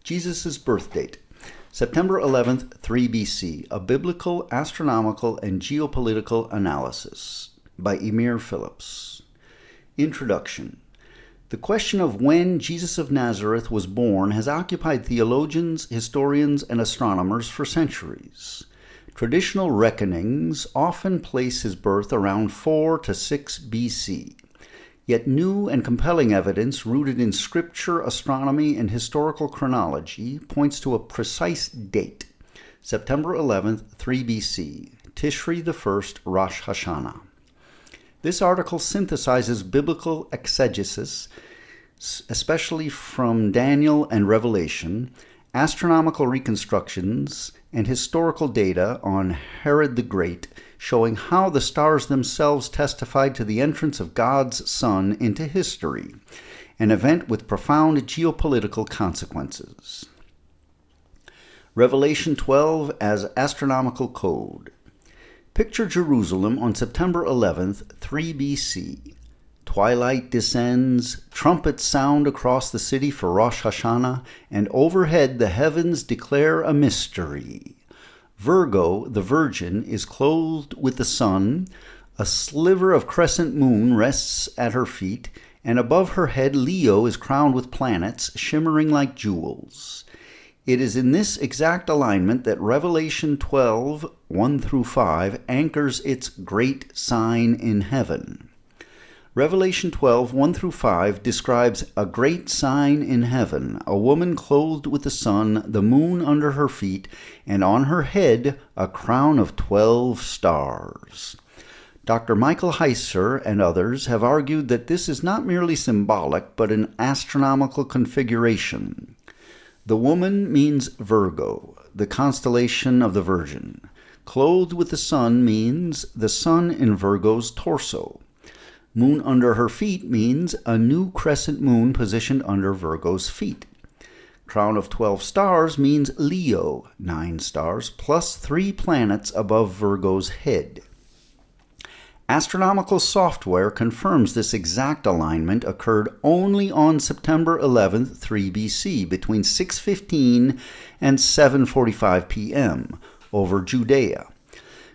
Jesus' Birthdate, September 11th, 3 BC, A Biblical, Astronomical, and Geopolitical Analysis, by Emir Phillips. Introduction. The question of when Jesus of Nazareth was born has occupied theologians, historians, and astronomers for centuries. Traditional reckonings often place his birth around 4 to 6 BC. Yet new and compelling evidence rooted in scripture, astronomy, and historical chronology points to a precise date, September 11th, 3 BC, Tishri I, Rosh Hashanah. This article synthesizes biblical exegesis, especially from Daniel and Revelation, astronomical reconstructions, and historical data on Herod the Great, showing how the stars themselves testified to the entrance of God's Son into history, an event with profound geopolitical consequences. Revelation 12 as astronomical code. Picture Jerusalem on September 11th, 3 BC. Twilight descends, trumpets sound across the city for Rosh Hashanah, and overhead the heavens declare a mystery. Virgo, the Virgin, is clothed with the sun, a sliver of crescent moon rests at her feet, and above her head Leo is crowned with planets shimmering like jewels. It is in this exact alignment that Revelation 12, 1-5 anchors its great sign in heaven. Revelation 12, 1-5 describes a great sign in heaven, a woman clothed with the sun, the moon under her feet, and on her head a crown of 12 stars. Dr. Michael Heiser and others have argued that this is not merely symbolic, but an astronomical configuration. The woman means Virgo, the constellation of the Virgin. Clothed with the sun means the sun in Virgo's torso. Moon under her feet means a new crescent moon positioned under Virgo's feet. Crown of 12 stars means Leo, 9 stars, plus 3 planets above Virgo's head. Astronomical software confirms this exact alignment occurred only on September 11th, 3 BC, between 6:15 and 7:45 p.m. over Judea.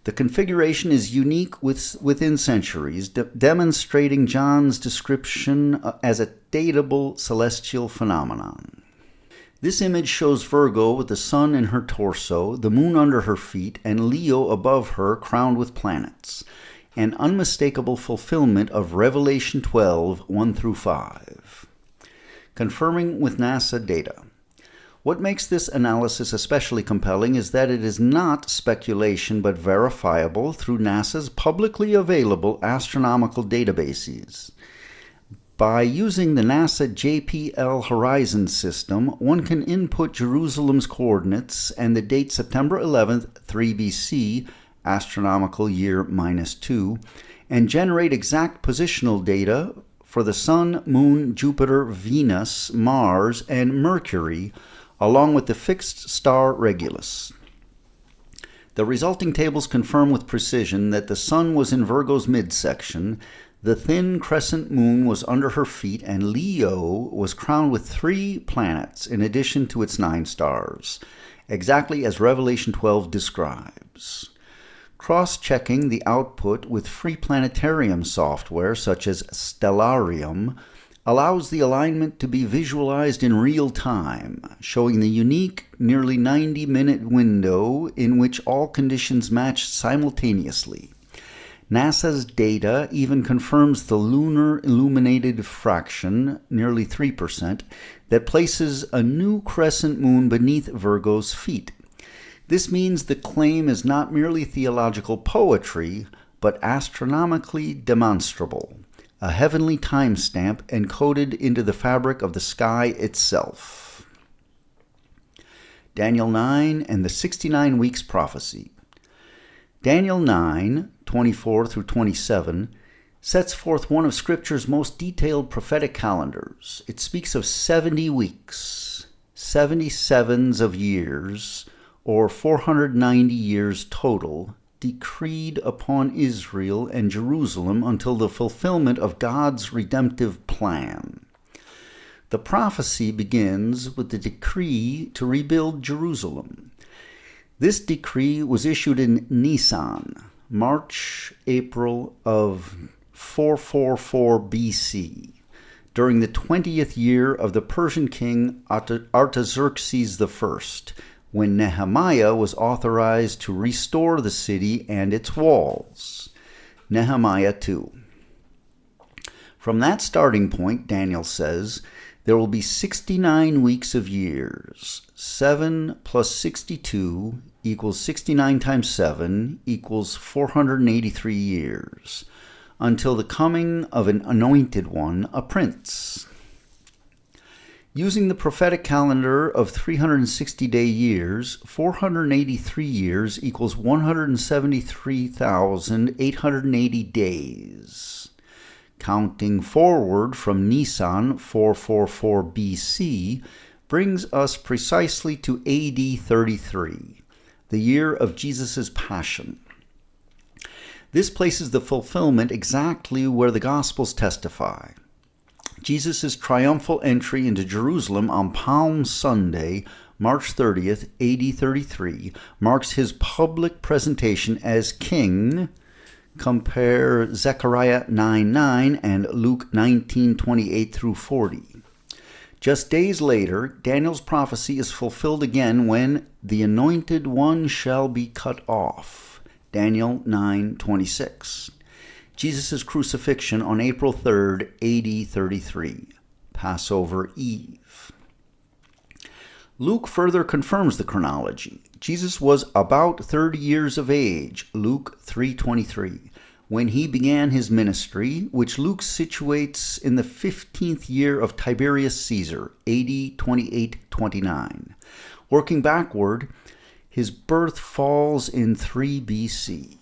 The configuration is unique within centuries, demonstrating John's description as a datable celestial phenomenon. This image shows Virgo with the sun in her torso, the moon under her feet, and Leo above her crowned with planets, an unmistakable fulfillment of Revelation 12, 1-5. Confirming with NASA data. What makes this analysis especially compelling is that it is not speculation but verifiable through NASA's publicly available astronomical databases. By using the NASA JPL Horizon system, one can input Jerusalem's coordinates and the date September 11th, 3 BC, astronomical year -2, and generate exact positional data for the Sun, Moon, Jupiter, Venus, Mars, and Mercury, along with the fixed star Regulus. The resulting tables confirm with precision that the sun was in Virgo's midsection, the thin crescent moon was under her feet, and Leo was crowned with 3 planets in addition to its 9 stars, exactly as Revelation 12 describes. Cross-checking the output with free planetarium software such as Stellarium allows the alignment to be visualized in real time, showing the unique, nearly 90-minute window in which all conditions match simultaneously. NASA's data even confirms the lunar illuminated fraction, nearly 3%, that places a new crescent moon beneath Virgo's feet. This means the claim is not merely theological poetry, but astronomically demonstrable. A heavenly timestamp encoded into the fabric of the sky itself. Daniel 9 and the 69 Weeks Prophecy. Daniel 9, 24-27, sets forth one of Scripture's most detailed prophetic calendars. It speaks of 70 weeks, 77s of years, or 490 years total, decreed upon Israel and Jerusalem until the fulfillment of God's redemptive plan. The prophecy begins with the decree to rebuild Jerusalem. This decree was issued in Nisan, March-April of 444 BC, during the 20th year of the Persian king Artaxerxes I, when Nehemiah was authorized to restore the city and its walls. Nehemiah 2. From that starting point, Daniel says, there will be 69 weeks of years. 7 plus 62 equals 69 times 7 equals 483 years, until the coming of an anointed one, a prince. Using the prophetic calendar of 360-day years, 483 years equals 173,880 days. Counting forward from Nisan 444 BC brings us precisely to AD 33, the year of Jesus' Passion. This places the fulfillment exactly where the Gospels testify. Jesus' triumphal entry into Jerusalem on Palm Sunday, March 30th, AD 33, marks his public presentation as king. Compare Zechariah 9:9 and Luke 19:28 through 40. Just days later, Daniel's prophecy is fulfilled again when the anointed one shall be cut off. Daniel 9:26. Jesus' crucifixion on April 3rd, AD 33. Passover Eve. Luke further confirms the chronology. Jesus was about 30 years of age, Luke 3:23, when he began his ministry, which Luke situates in the 15th year of Tiberius Caesar, AD 28-29. Working backward, his birth falls in 3 BC.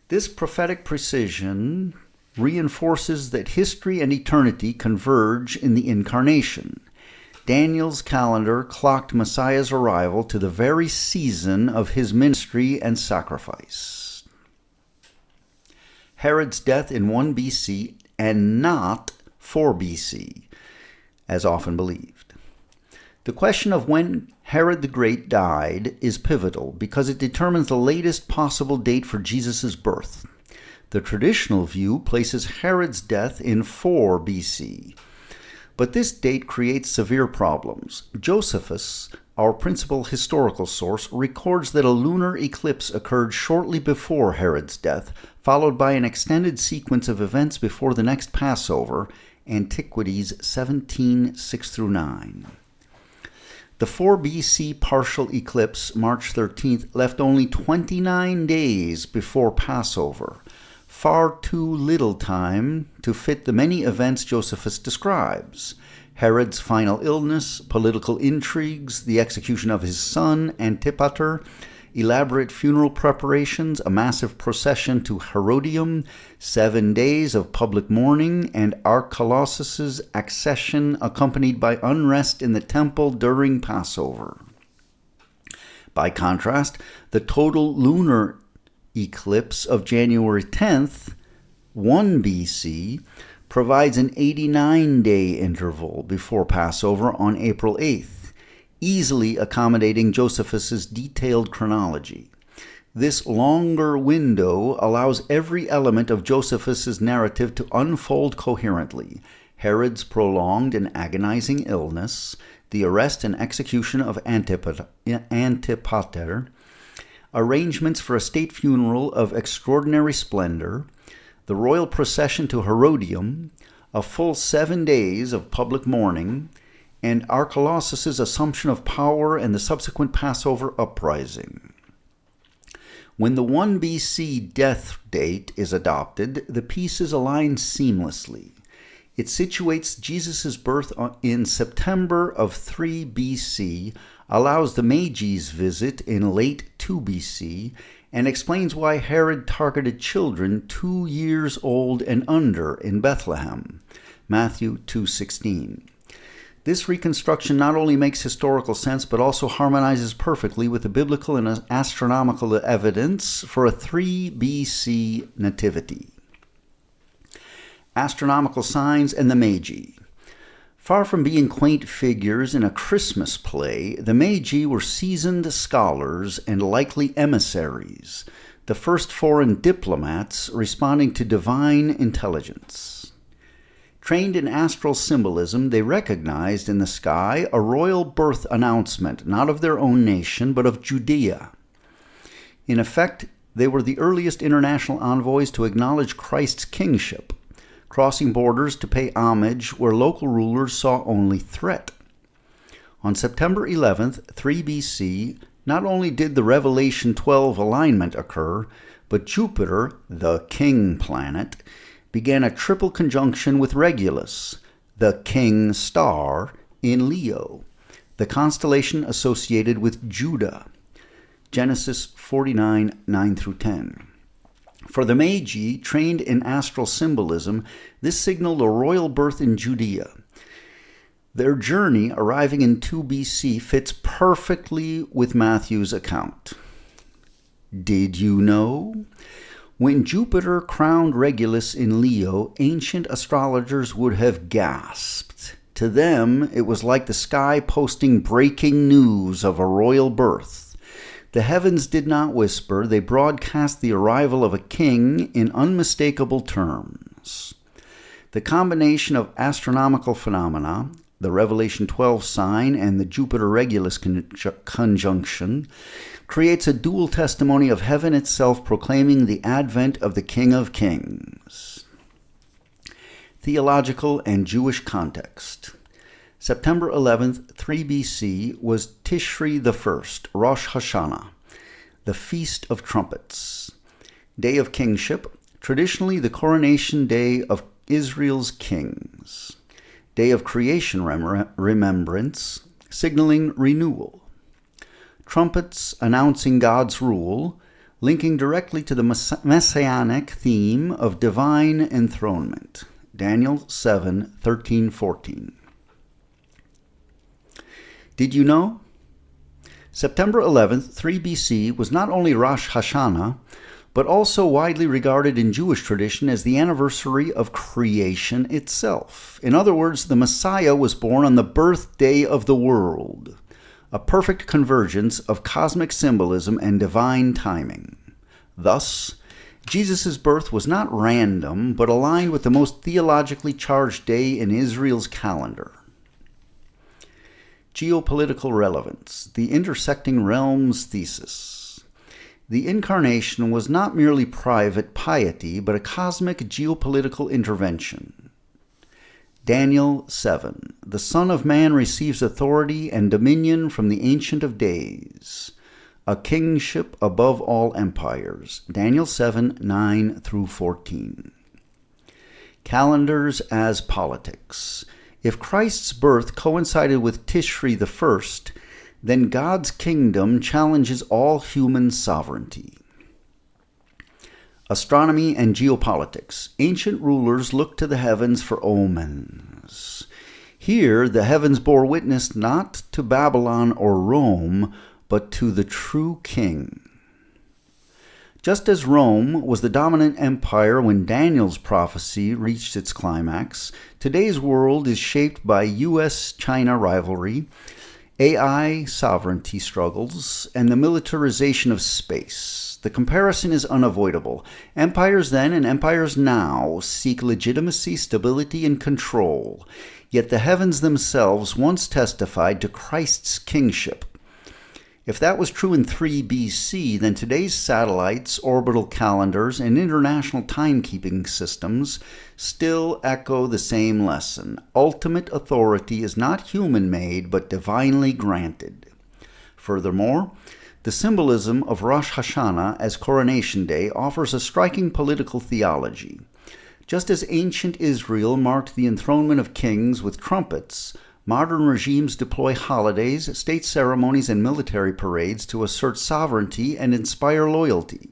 This prophetic precision reinforces that history and eternity converge in the Incarnation. Daniel's calendar clocked Messiah's arrival to the very season of his ministry and sacrifice. Herod's death in 1 BC and not 4 BC, as often believed. The question of when Herod the Great died is pivotal because it determines the latest possible date for Jesus' birth. The traditional view places Herod's death in 4 BC. But this date creates severe problems. Josephus, our principal historical source, records that a lunar eclipse occurred shortly before Herod's death, followed by an extended sequence of events before the next Passover, Antiquities 17:6-9. The 4 BC partial eclipse, March 13th, left only 29 days before Passover, far too little time to fit the many events Josephus describes. Herod's final illness, political intrigues, the execution of his son, Antipater, elaborate funeral preparations, a massive procession to Herodium, 7 days of public mourning, and Archelaus' accession accompanied by unrest in the temple during Passover. By contrast, the total lunar eclipse of January 10th, 1 BC, provides an 89-day interval before Passover on April 8th, easily accommodating Josephus' detailed chronology. This longer window allows every element of Josephus' narrative to unfold coherently. Herod's prolonged and agonizing illness, the arrest and execution of Antipater, arrangements for a state funeral of extraordinary splendor, the royal procession to Herodium, a full 7 days of public mourning, and Archelaus' assumption of power and the subsequent Passover uprising. When the 1 BC death date is adopted, the pieces align seamlessly. It situates Jesus' birth in September of 3 BC, allows the Magi's visit in late 2 BC, and explains why Herod targeted children 2 years old and under in Bethlehem, Matthew 2:16. This reconstruction not only makes historical sense, but also harmonizes perfectly with the biblical and astronomical evidence for a 3 BC nativity. Astronomical signs and the Magi. Far from being quaint figures in a Christmas play, the Meiji were seasoned scholars and likely emissaries, the first foreign diplomats responding to divine intelligence. Trained in astral symbolism, they recognized in the sky a royal birth announcement, not of their own nation, but of Judea. In effect, they were the earliest international envoys to acknowledge Christ's kingship, crossing borders to pay homage where local rulers saw only threat. On September 11th, 3 BC, not only did the Revelation 12 alignment occur, but Jupiter, the king planet, began a triple conjunction with Regulus, the king star, in Leo, the constellation associated with Judah. Genesis 49, 9-10. For the Meiji, trained in astral symbolism, this signaled a royal birth in Judea. Their journey, arriving in 2 BC, fits perfectly with Matthew's account. Did you know? When Jupiter crowned Regulus in Leo, ancient astrologers would have gasped. To them, it was like the sky posting breaking news of a royal birth. The heavens did not whisper, they broadcast the arrival of a king in unmistakable terms. The combination of astronomical phenomena, the Revelation 12 sign and the Jupiter-Regulus conjunction, creates a dual testimony of heaven itself proclaiming the advent of the King of Kings. Theological and Jewish context. September 11th, 3 BC, was Tishri I, Rosh Hashanah, the Feast of Trumpets. Day of Kingship, traditionally the coronation day of Israel's kings. Day of Creation remembrance, signaling renewal. Trumpets announcing God's rule, linking directly to the messianic theme of divine enthronement. Daniel 7, 13-14. Did you know? September 11th, 3 BC was not only Rosh Hashanah, but also widely regarded in Jewish tradition as the anniversary of creation itself. In other words, the Messiah was born on the birthday of the world, a perfect convergence of cosmic symbolism and divine timing. Thus, Jesus' birth was not random, but aligned with the most theologically charged day in Israel's calendar. Geopolitical relevance, the intersecting realms thesis. The incarnation was not merely private piety, but a cosmic geopolitical intervention. Daniel 7, the Son of Man receives authority and dominion from the Ancient of Days, a kingship above all empires. Daniel 7, 9-14. Calendars as politics. If Christ's birth coincided with Tishri I, then God's kingdom challenges all human sovereignty. Astronomy and geopolitics. Ancient rulers looked to the heavens for omens. Here, the heavens bore witness not to Babylon or Rome, but to the true king. Just as Rome was the dominant empire when Daniel's prophecy reached its climax, today's world is shaped by U.S.-China rivalry, AI sovereignty struggles, and the militarization of space. The comparison is unavoidable. Empires then and empires now seek legitimacy, stability, and control. Yet the heavens themselves once testified to Christ's kingship. If that was true in 3 BC, then today's satellites, orbital calendars, and international timekeeping systems still echo the same lesson. Ultimate authority is not human-made, but divinely granted. Furthermore, the symbolism of Rosh Hashanah as coronation day offers a striking political theology. Just as ancient Israel marked the enthronement of kings with trumpets, modern regimes deploy holidays, state ceremonies, and military parades to assert sovereignty and inspire loyalty.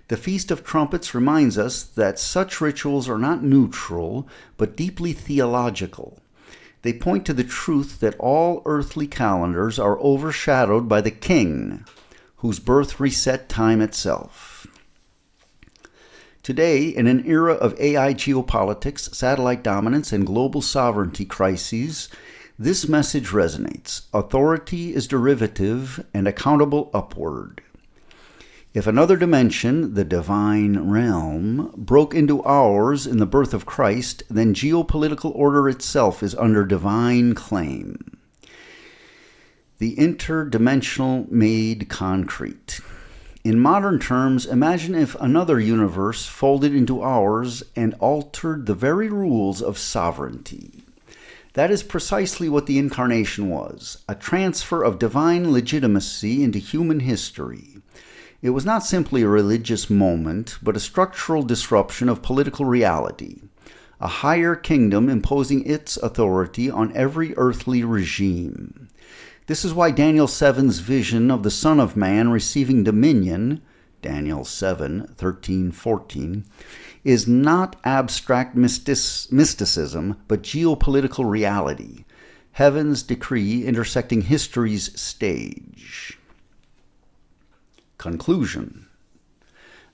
The Feast of Trumpets reminds us that such rituals are not neutral, but deeply theological. They point to the truth that all earthly calendars are overshadowed by the King, whose birth reset time itself. Today, in an era of AI geopolitics, satellite dominance, and global sovereignty crises, this message resonates. Authority is derivative and accountable upward. If another dimension, the divine realm, broke into ours in the birth of Christ, then geopolitical order itself is under divine claim. The interdimensional made concrete. In modern terms, imagine if another universe folded into ours and altered the very rules of sovereignty. That is precisely what the Incarnation was, a transfer of divine legitimacy into human history. It was not simply a religious moment, but a structural disruption of political reality, a higher kingdom imposing its authority on every earthly regime. This is why Daniel 7's vision of the Son of Man receiving dominion, Daniel 7:13-14, is not abstract mysticism, but geopolitical reality, heaven's decree intersecting history's stage. Conclusion.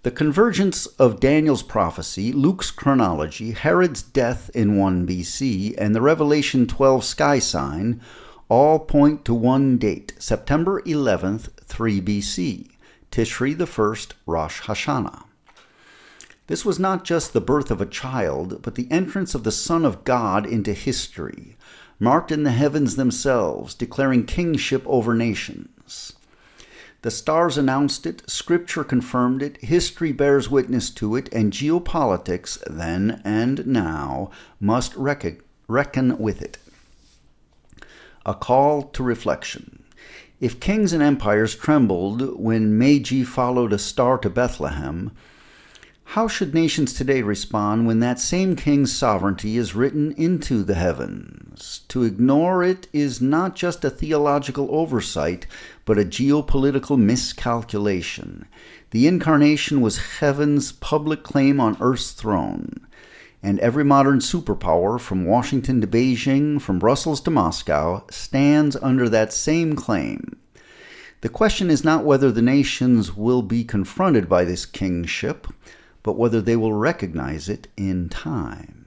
The convergence of Daniel's prophecy, Luke's chronology, Herod's death in 1 BC, and the Revelation 12 sky sign all point to one date, September 11th, 3 BC, Tishri the 1st, Rosh Hashanah. This was not just the birth of a child, but the entrance of the Son of God into history, marked in the heavens themselves, declaring kingship over nations. The stars announced it, Scripture confirmed it, history bears witness to it, and geopolitics, then and now, must reckon with it. A call to reflection. If kings and empires trembled when Magi followed a star to Bethlehem, how should nations today respond when that same king's sovereignty is written into the heavens? To ignore it is not just a theological oversight, but a geopolitical miscalculation. The Incarnation was heaven's public claim on earth's throne. And every modern superpower, from Washington to Beijing, from Brussels to Moscow, stands under that same claim. The question is not whether the nations will be confronted by this kingship, but whether they will recognize it in time.